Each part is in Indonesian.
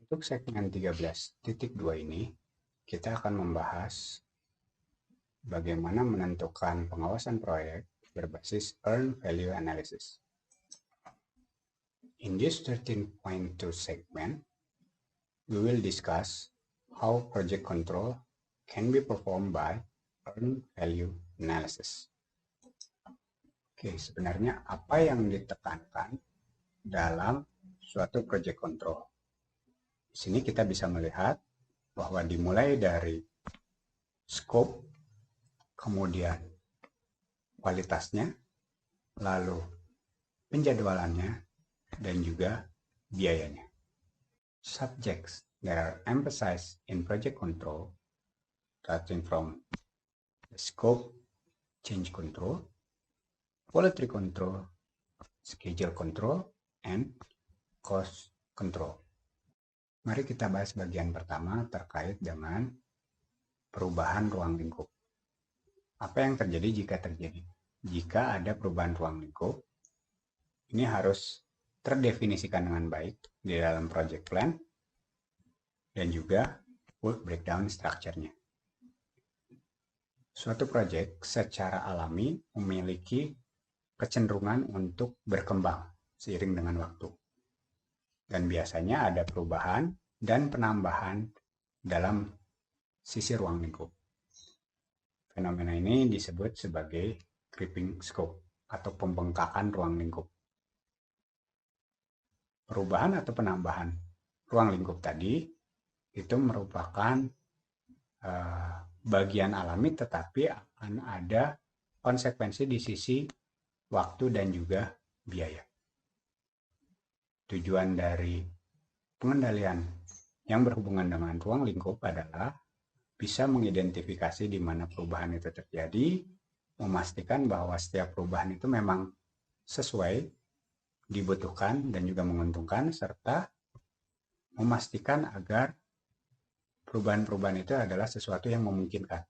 Untuk segmen 13.2 ini, kita akan membahas bagaimana menentukan pengawasan proyek berbasis Earned Value Analysis. In this 13.2 segment, we will discuss how project control can be performed by Earned Value Analysis. Oke, sebenarnya apa yang ditekankan dalam suatu project control? Di sini kita bisa melihat bahwa dimulai dari scope, kemudian kualitasnya, lalu penjadwalannya, dan juga biayanya. Subjects that are emphasized in project control, starting from the scope change control, quality control, schedule control, and cost control. Mari kita bahas bagian pertama terkait dengan perubahan ruang lingkup. Apa yang terjadi jika terjadi? Jika ada perubahan ruang lingkup, ini harus terdefinisikan dengan baik di dalam project plan dan juga work breakdown structure-nya. Suatu project secara alami memiliki kecenderungan untuk berkembang seiring dengan waktu. Dan biasanya ada perubahan dan penambahan dalam sisi ruang lingkup. Fenomena ini disebut sebagai creeping scope atau pembengkakan ruang lingkup. Perubahan atau penambahan ruang lingkup tadi itu merupakan bagian alami, tetapi akan ada konsekuensi di sisi waktu dan juga biaya. Tujuan dari pengendalian yang berhubungan dengan ruang lingkup adalah bisa mengidentifikasi di mana perubahan itu terjadi, memastikan bahwa setiap perubahan itu memang sesuai, dibutuhkan dan juga menguntungkan, serta memastikan agar perubahan-perubahan itu adalah sesuatu yang memungkinkan.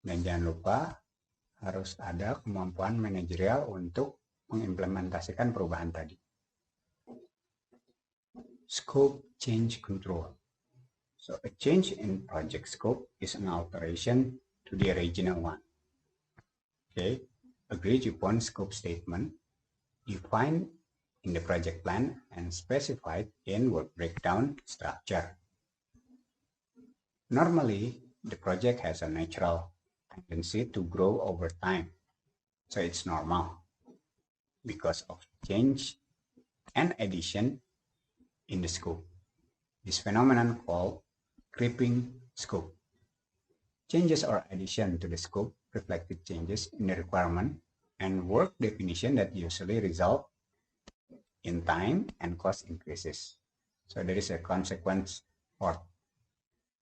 Dan jangan lupa harus ada kemampuan manajerial untuk mengimplementasikan perubahan tadi. Scope change control. So a change in project scope is an alteration to the original one. Okay, agreed upon scope statement defined in the project plan and specified in work breakdown structure. Normally, the project has a natural tendency to grow over time, so it's normal because of change and addition in the scope. This phenomenon called creeping scope. Changes or addition to the scope reflected changes in the requirement and work definition that usually result in time and cost increases. So there is a consequence or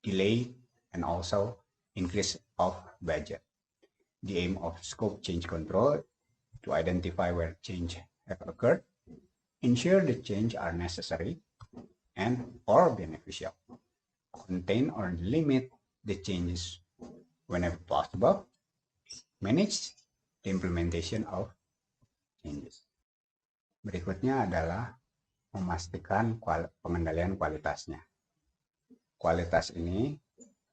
delay and also increase of budget. The aim of scope change control to identify where change have occurred, ensure the change are necessary and or beneficial, contain or limit the changes whenever possible, manage the implementation of changes. Berikutnya adalah memastikan pengendalian kualitasnya. Kualitas ini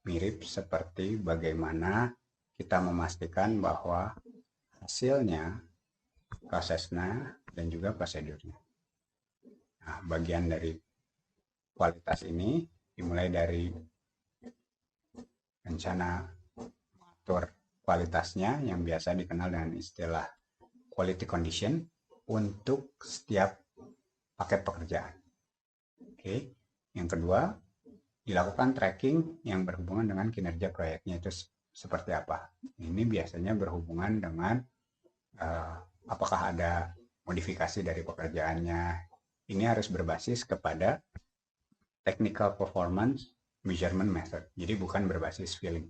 mirip seperti bagaimana kita memastikan bahwa hasilnya, prosesnya, dan juga prosedurnya. Nah, bagian dari kualitas ini dimulai dari rencana mengatur kualitasnya yang biasa dikenal dengan istilah quality condition untuk setiap paket pekerjaan. Oke. Yang kedua, dilakukan tracking yang berhubungan dengan kinerja proyeknya itu seperti apa. Ini biasanya berhubungan dengan apakah ada modifikasi dari pekerjaannya. Ini harus berbasis kepada technical performance measurement method. Jadi bukan berbasis feeling.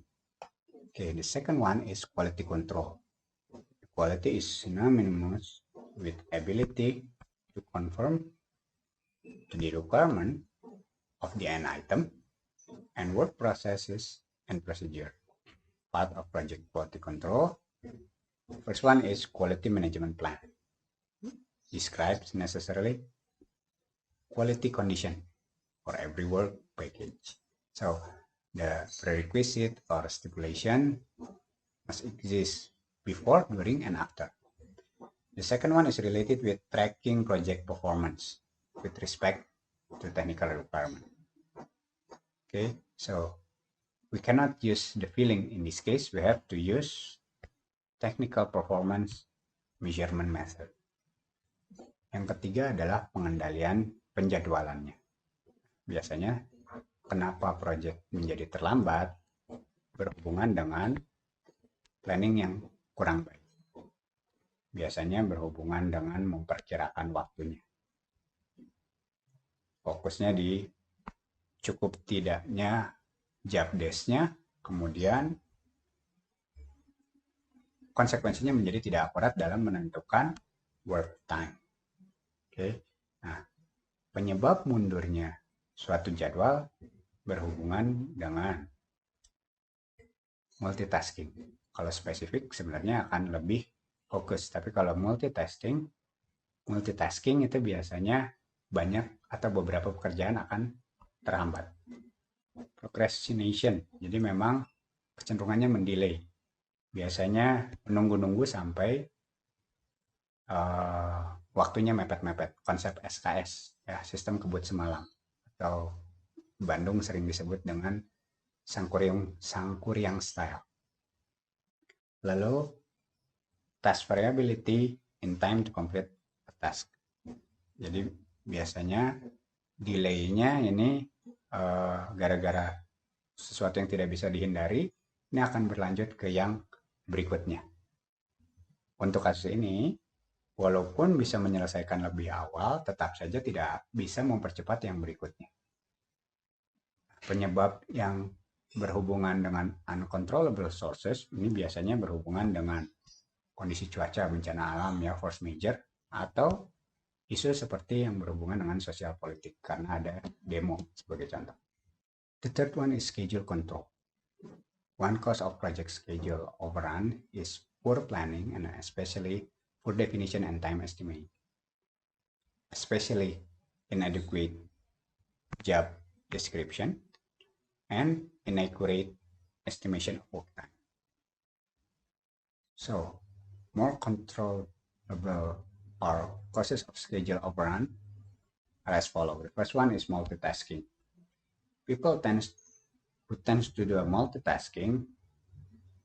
Okay, the second one is quality control. Quality is synonymous with ability to conform to the requirement of the end item and work processes and procedure. Part of project quality control. First one is quality management plan. Describes necessarily quality condition for every work package. So the prerequisite or stipulation must exist before, during, and after. The second one is related with tracking project performance with respect to technical requirement. Okay, so we cannot use the feeling in this case. We have to use technical performance measurement method. Yang ketiga adalah pengendalian penjadwalannya. Biasanya kenapa proyek menjadi terlambat berhubungan dengan planning yang kurang baik. Biasanya berhubungan dengan memperkirakan waktunya. Fokusnya di cukup tidaknya job desk-nya, kemudian konsekuensinya menjadi tidak akurat dalam menentukan work time. Oke. Nah, penyebab mundurnya suatu jadwal berhubungan dengan multitasking. Kalau spesifik sebenarnya akan lebih fokus, tapi kalau multitasking itu biasanya banyak atau beberapa pekerjaan akan terhambat. Procrastination, jadi memang kecenderungannya mendelay. Biasanya menunggu-nunggu sampai waktunya mepet-mepet. Konsep SKS, ya, sistem kebut semalam, atau Bandung sering disebut dengan sangkuriang style. Lalu task variability in time to complete a task. Jadi biasanya delay-nya ini gara-gara sesuatu yang tidak bisa dihindari, ini akan berlanjut ke yang berikutnya. Untuk kasus ini, walaupun bisa menyelesaikan lebih awal, tetap saja tidak bisa mempercepat yang berikutnya. Penyebab yang berhubungan dengan uncontrollable sources ini biasanya berhubungan dengan kondisi cuaca, bencana alam, ya, force major, atau isu seperti yang berhubungan dengan sosial politik karena ada demo sebagai contoh. The third one is schedule control. One cause of project schedule overrun is poor planning and especially poor definition and time estimate, especially inadequate job description and inaccurate estimation of work time. So, more controllable or causes of schedule overrun are as follows. The first one is multitasking. People who tends to do a multitasking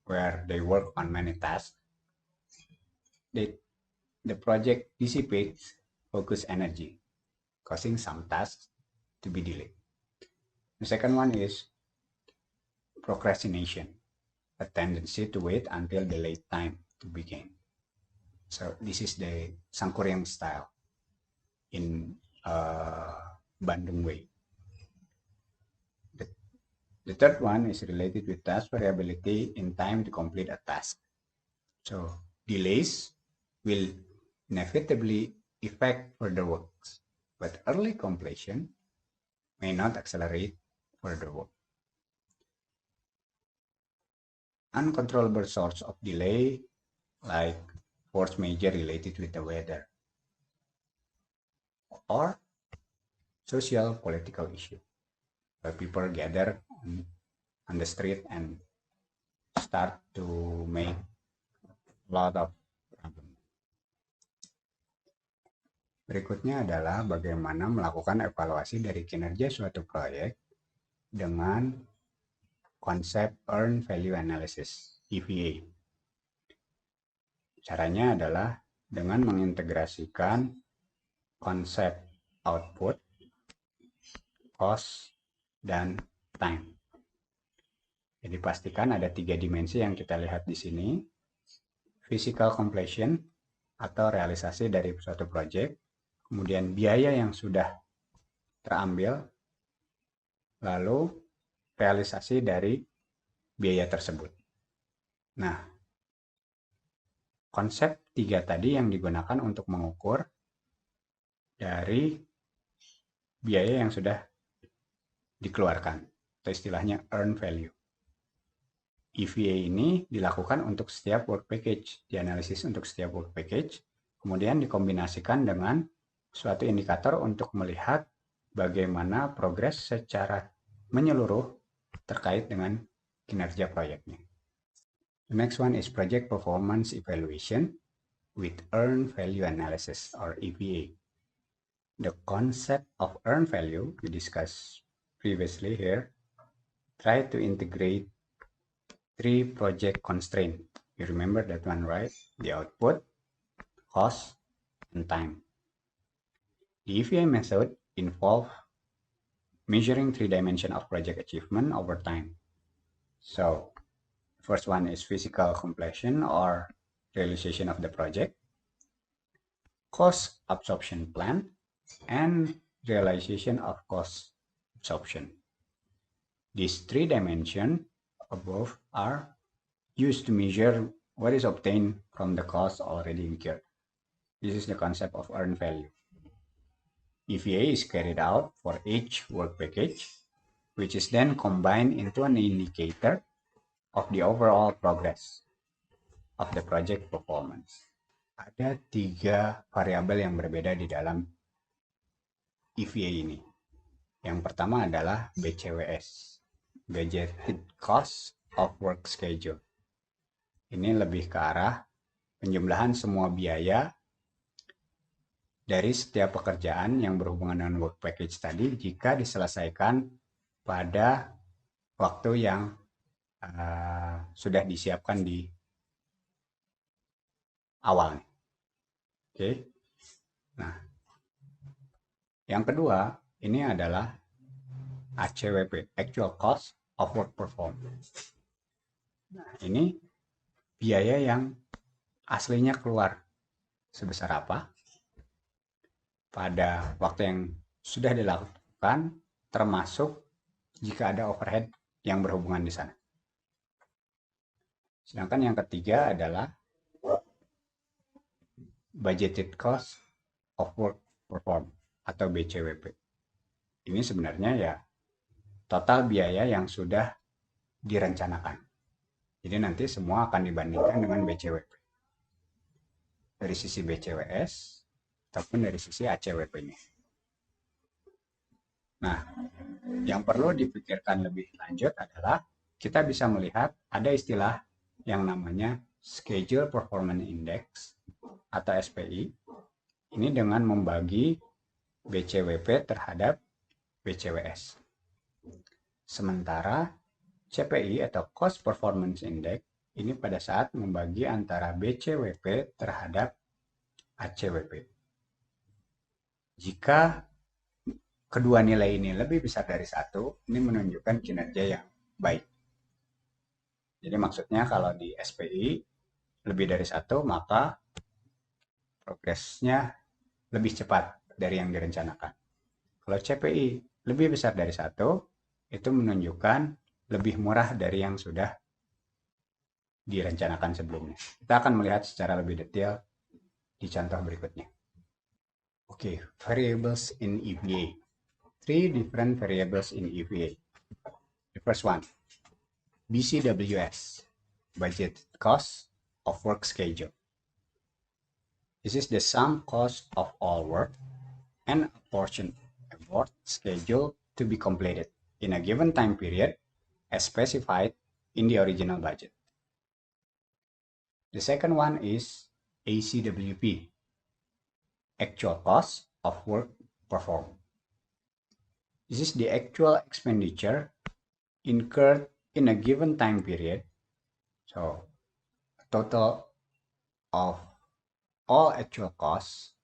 where they work on many tasks, the project dissipates focus energy, causing some tasks to be delayed. The second one is procrastination, a tendency to wait until the late time to begin. So this is the Sangkuriang style in Bandung way. The third one is related with task variability in time to complete a task. So delays will inevitably affect further works, but early completion may not accelerate further work. Uncontrollable source of delay like force major related with the weather or social political issue where people gather on the street and start to make a lot of problems. Berikutnya adalah bagaimana melakukan evaluasi dari kinerja suatu proyek dengan konsep Earned Value Analysis, EVA. Caranya adalah dengan mengintegrasikan konsep output, cost, dan time. Jadi pastikan ada 3 dimensi yang kita lihat di sini. Physical completion atau realisasi dari suatu proyek, kemudian biaya yang sudah terambil, lalu realisasi dari biaya tersebut. Nah, konsep 3 tadi yang digunakan untuk mengukur dari biaya yang sudah dikeluarkan, atau istilahnya earned value. EVA ini dilakukan untuk setiap work package, dianalisis untuk setiap work package, kemudian dikombinasikan dengan suatu indikator untuk melihat bagaimana progres secara menyeluruh terkait dengan kinerja proyeknya. The next one is project performance evaluation with earned value analysis or EVA. The concept of earned value we discussed previously here try to integrate three project constraints. You remember that one, right? The output, cost, and time. The EVA method involves measuring three dimensions of project achievement over time. So, first one is physical completion or realization of the project, cost absorption plan, and realization of cost absorption. These three dimensions above are used to measure what is obtained from the cost already incurred. This is the concept of earned value. EVA is carried out for each work package, which is then combined into an indicator of the overall progress of the project performance. Ada tiga variabel yang berbeda di dalam EVA ini. Yang pertama adalah BCWS, Budgeted Cost of Work Schedule. Ini lebih ke arah penjumlahan semua biaya dari setiap pekerjaan yang berhubungan dengan work package tadi jika diselesaikan pada waktu yang sudah disiapkan di awal. Oke. Nah, yang kedua ini adalah ACWP, Actual Cost of Work Performed. Nah, ini biaya yang aslinya keluar sebesar apa pada waktu yang sudah dilakukan, termasuk jika ada overhead yang berhubungan di sana. Sedangkan yang ketiga adalah Budgeted Cost of Work Performed atau BCWP. Ini sebenarnya ya total biaya yang sudah direncanakan. Jadi nanti semua akan dibandingkan dengan BCWP. Dari sisi BCWS ataupun dari sisi ACWP-nya. Nah, yang perlu dipikirkan lebih lanjut adalah kita bisa melihat ada istilah yang namanya Schedule Performance Index atau SPI. Ini dengan membagi BCWP terhadap BCWS. Sementara CPI atau Cost Performance Index ini pada saat membagi antara BCWP terhadap ACWP. Jika kedua nilai ini lebih besar dari 1, ini menunjukkan kinerja yang baik. Jadi maksudnya kalau di SPI lebih dari 1, maka progresnya lebih cepat dari yang direncanakan. Kalau CPI lebih besar dari 1, itu menunjukkan lebih murah dari yang sudah direncanakan sebelumnya. Kita akan melihat secara lebih detail di contoh berikutnya. Oke, variables in EVA. 3 different variables in EVA. The first one, BCWS, Budget Cost of Work Schedule. This is the sum cost of all work and a portion of work schedule to be completed in a given time period as specified in the original budget. The second one is ACWP, Actual Cost of Work Performed. This is the actual expenditure incurred in a given time period. So, a total of all actual costs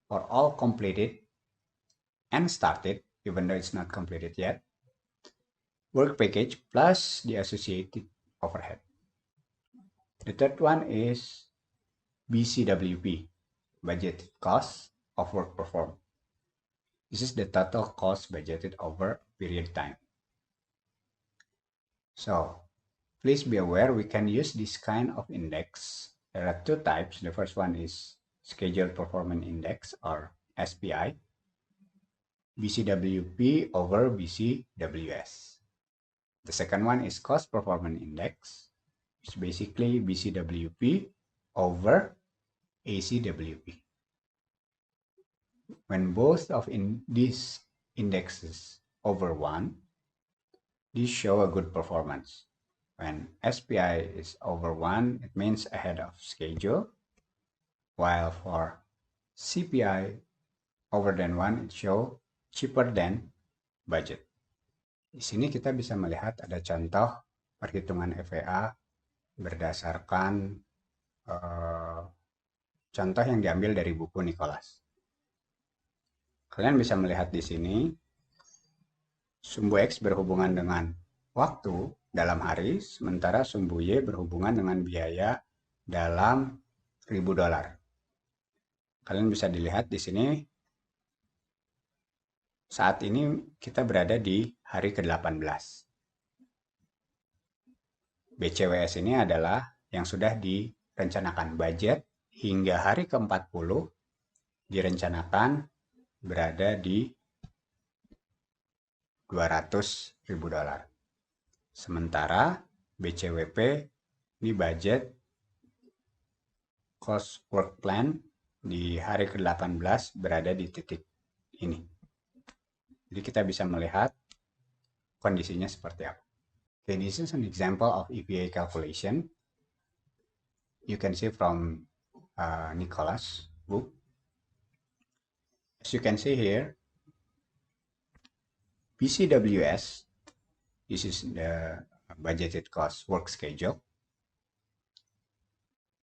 for all completed and started, even though it's not completed yet, work package plus the associated overhead. The third one is BCWP, Budgeted Cost of Work Performed. This is the total cost budgeted over period time. So, please be aware we can use this kind of index. There are two types. The first one is Schedule Performance Index or SPI, BCWP over BCWS. The second one is Cost Performance Index, which is basically BCWP over ACWP. When both of these indexes over 1, these show a good performance. When SPI is over 1, it means ahead of schedule, while for CPI over than 1, it show cheaper than budget. Di sini kita bisa melihat ada contoh perhitungan EVA berdasarkan contoh yang diambil dari buku Nicholas. Kalian bisa melihat di sini sumbu X berhubungan dengan waktu dalam hari, sementara sumbu Y berhubungan dengan biaya dalam $1.000. Kalian bisa dilihat di sini, saat ini kita berada di hari ke-18. BCWS ini adalah yang sudah direncanakan budget hingga hari ke-40 direncanakan berada di $200.000. Sementara BCWP ini budget cost work plan di hari ke-18 berada di titik ini. Jadi kita bisa melihat kondisinya seperti apa. Okay, this is an example of EVA calculation. You can see from Nicholas' book. As you can see here, BCWS, this is the budgeted cost work schedule.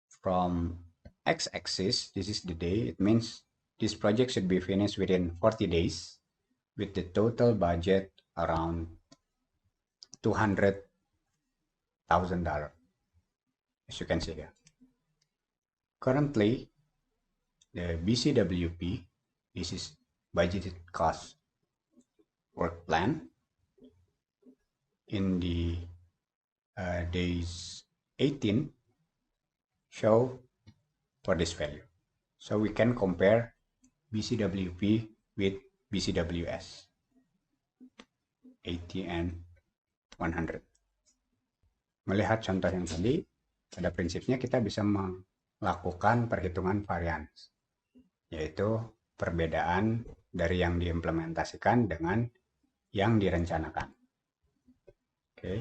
From x-axis, this is the day. It means this project should be finished within 40 days with the total budget around $200,000, as you can see here. Currently, the BCWP, this is budgeted cost work plan, in the days 18 show for this value. So we can compare BCWP with BCWS 80 and 100. Melihat contoh yang tadi, pada prinsipnya kita bisa melakukan perhitungan varians, yaitu perbedaan dari yang diimplementasikan dengan yang direncanakan. Oke.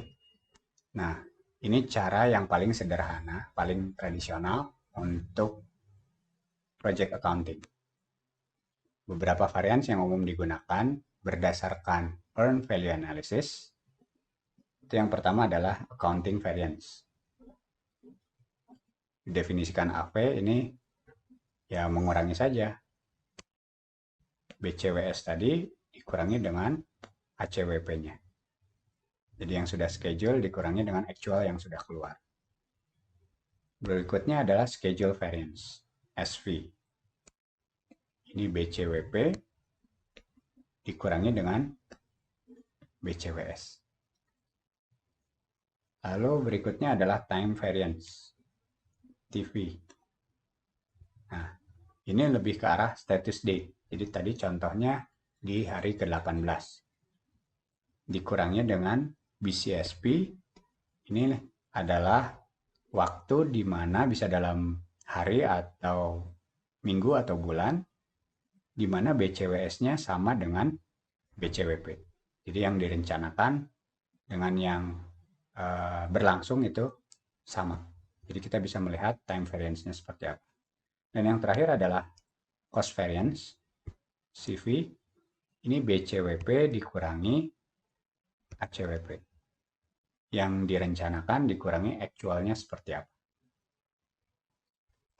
Nah, ini cara yang paling sederhana, paling tradisional untuk project accounting. Beberapa varians yang umum digunakan berdasarkan earned value analysis. Itu yang pertama adalah accounting variance. Didefinisikan AV ini ya mengurangi saja. BCWS tadi dikurangi dengan ACWP-nya. Jadi yang sudah schedule dikurangi dengan actual yang sudah keluar. Berikutnya adalah schedule variance, SV. Ini BCWP dikurangi dengan BCWS. Lalu berikutnya adalah time variance, TV. Nah, ini lebih ke arah status date. Jadi tadi contohnya di hari ke-18. Dikurangi dengan BCSP, ini adalah waktu di mana bisa dalam hari atau minggu atau bulan, di mana BCWS-nya sama dengan BCWP. Jadi yang direncanakan dengan yang berlangsung itu sama. Jadi kita bisa melihat time variance-nya seperti apa. Dan yang terakhir adalah cost variance, CV. Ini BCWP dikurangi ACWP. Yang direncanakan dikurangi actualnya seperti apa.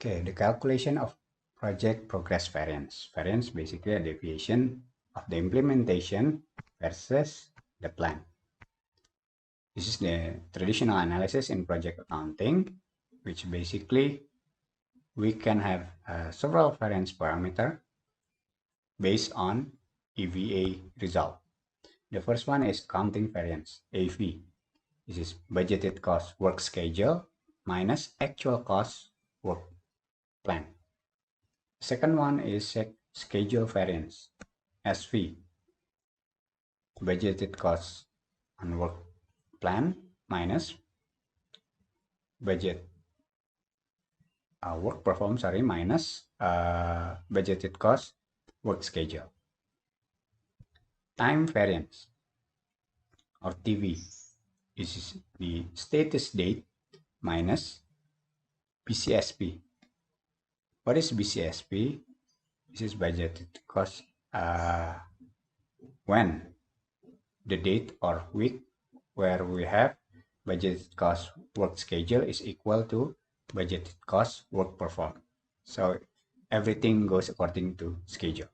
Okay, the calculation of project progress variance. Variance basically a deviation of the implementation versus the plan. This is the traditional analysis in project accounting, which basically we can have several variance parameter based on EVA result. The first one is accounting variance, AV. This is budgeted cost work schedule minus actual cost work plan. Second one is schedule variance, SV. Budgeted cost on work plan minus budget work performed, minus budgeted cost work schedule. time variance or TV. This is the status date minus BCSP. What is BCSP? This is budgeted cost when the date or week where we have budgeted cost work schedule is equal to budgeted cost work performed. So everything goes according to schedule.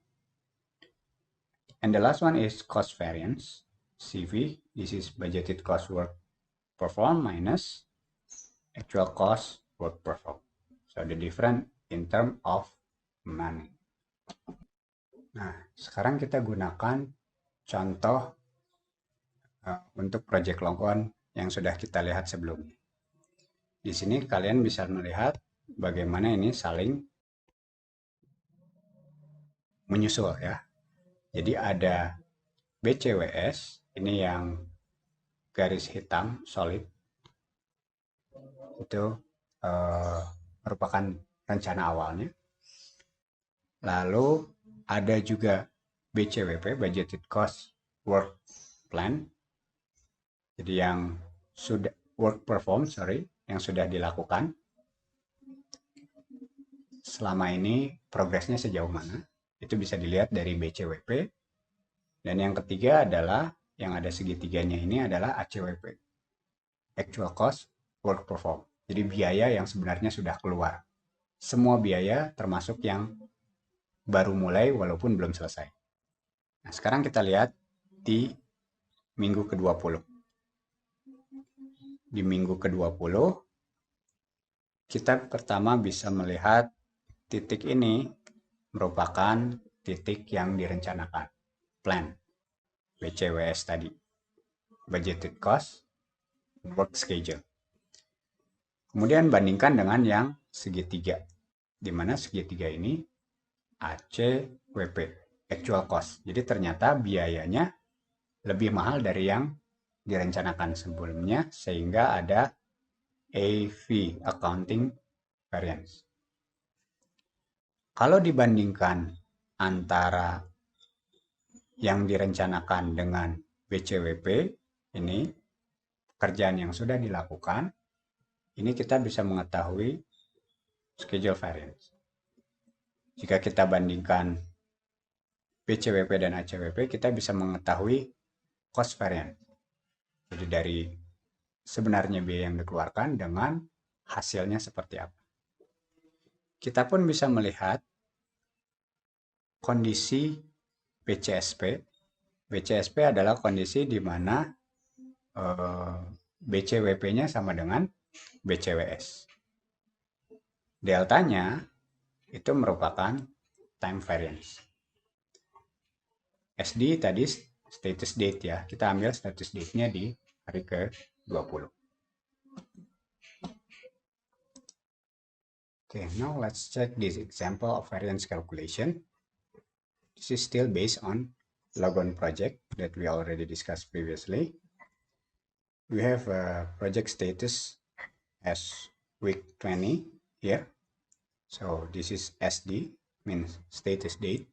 And the last one is cost variance, CV. This is budgeted cost work performed minus actual cost work performed. So the difference in terms of money. Nah, sekarang kita gunakan contoh untuk project long on yang sudah kita lihat sebelumnya. Di sini kalian bisa melihat bagaimana ini saling menyusul ya. Jadi ada BCWS, ini yang garis hitam solid, itu merupakan rencana awalnya. Lalu ada juga BCWP, Budgeted Cost Work Plan. Jadi yang sudah work perform, yang sudah dilakukan. Selama ini progresnya sejauh mana? Itu bisa dilihat dari BCWP. Dan yang ketiga adalah yang ada segitiganya ini adalah ACWP, Actual Cost Work Perform. Jadi biaya yang sebenarnya sudah keluar. Semua biaya termasuk yang baru mulai walaupun belum selesai. Nah, sekarang kita lihat di minggu ke-20. Di minggu ke-20, kita pertama bisa melihat titik ini merupakan titik yang direncanakan. Plan, BCWS tadi. Budgeted Cost, Work Schedule. Kemudian bandingkan dengan yang segitiga. Di mana segitiga ini ACWP, Actual Cost. Jadi ternyata biayanya lebih mahal dari yang direncanakan sebelumnya, sehingga ada AV, Accounting Variance. Kalau dibandingkan antara yang direncanakan dengan BCWP, ini pekerjaan yang sudah dilakukan, ini kita bisa mengetahui schedule variance. Jika kita bandingkan BCWP dan ACWP, kita bisa mengetahui cost variance. Jadi dari sebenarnya biaya yang dikeluarkan dengan hasilnya seperti apa. Kita pun bisa melihat kondisi BCSP. BCSP adalah kondisi di mana BCWP-nya sama dengan BCWS. Deltanya itu merupakan time variance. SD tadi status date ya. Kita ambil status date-nya di hari ke-20. Okay, now let's check this example of variance calculation. This is still based on Logon project that we already discussed previously. We have a project status as week 20 here. So this is SD, means status date.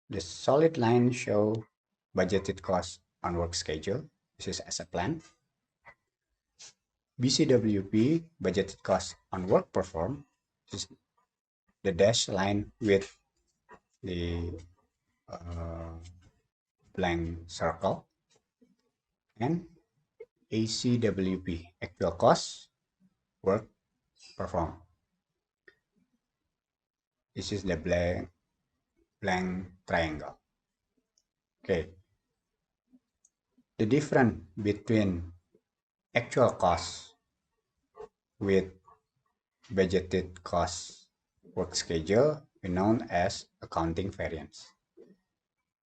The solid line show budgeted cost on work schedule. This is as a plan. BCWP, budgeted cost on work performed. This is the dashed line with the blank circle. And ACWP, actual cost work performed. This is the blank triangle. Okay. The difference between actual cost with budgeted cost work schedule is known as accounting variance.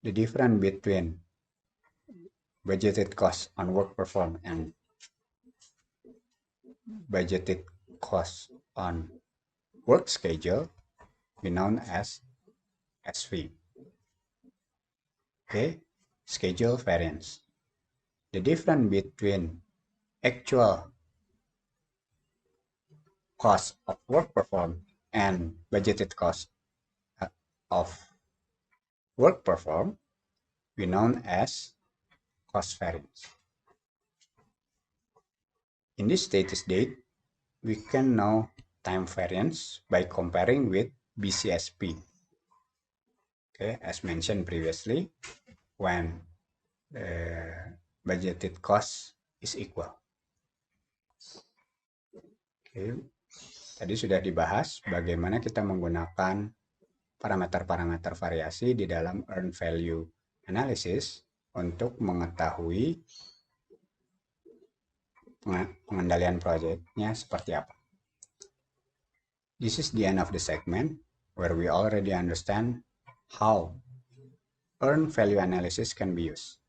The difference between budgeted cost on work performed and budgeted cost on work schedule is known as SV. Okay, schedule variance. The difference between actual cost of work performed and budgeted cost of work performed we known as cost variance. In this status date, we can know time variance by comparing with BCSP. Okay, as mentioned previously, when the budgeted cost is equal. Okay, tadi sudah dibahas bagaimana kita menggunakan parameter-parameter variasi di dalam earned value analysis untuk mengetahui pengendalian proyeknya seperti apa. This is the end of the segment where we already understand how earned value analysis can be used.